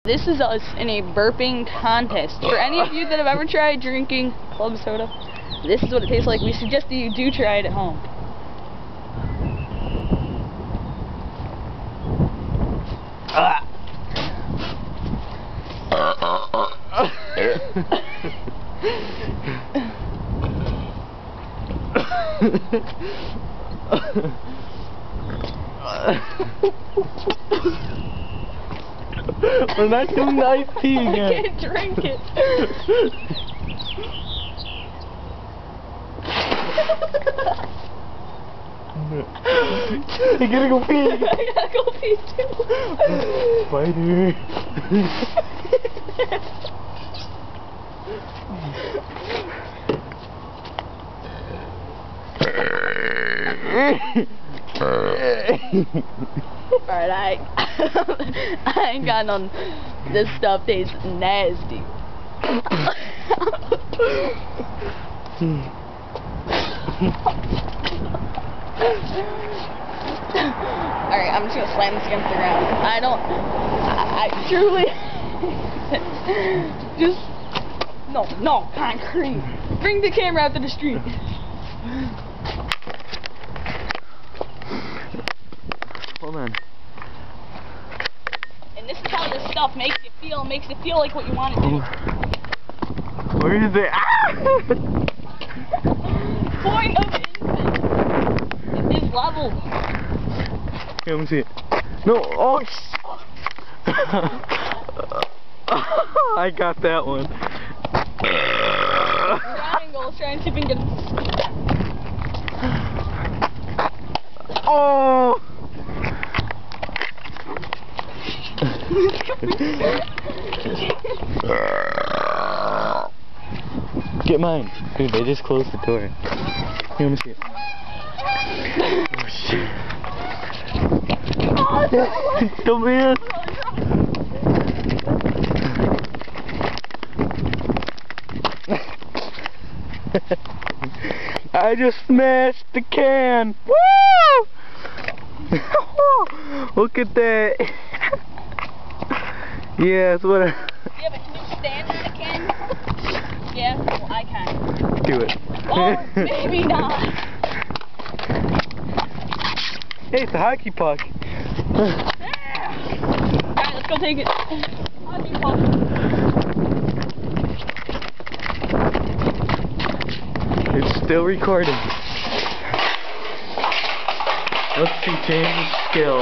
This is us in a burping contest. For any of you that have ever tried drinking club soda, this is what it tastes like. We suggest that you do try it at home. We're not doing the iced tea again. I can't drink it. I gotta go pee. I gotta go pee too. Spider. Alright, I ain't got none. This stuff tastes nasty. Alright, I'm just gonna slam this against the ground. I truly just no concrete. Bring the camera out to the street. Hold on. And this is how this stuff makes you feel. Makes it feel like what you want to do. Where is it? Ah! Point of infant is leveled. Here, let me see it. No, oh! I got that one. Triangles, try and see if we can get it. Oh! Get mine. Dude, they just closed the door. Here, let me see it. Oh, shit. Dumbass. I just smashed the can. Woo! Look at that. Yeah, that's what I... Yeah, but can you stand on a can? Yeah, well, I can. Do it. Oh, maybe not. Hey, it's a hockey puck. Alright, let's go take it. Hockey puck. It's still recording. Let's see James' skill.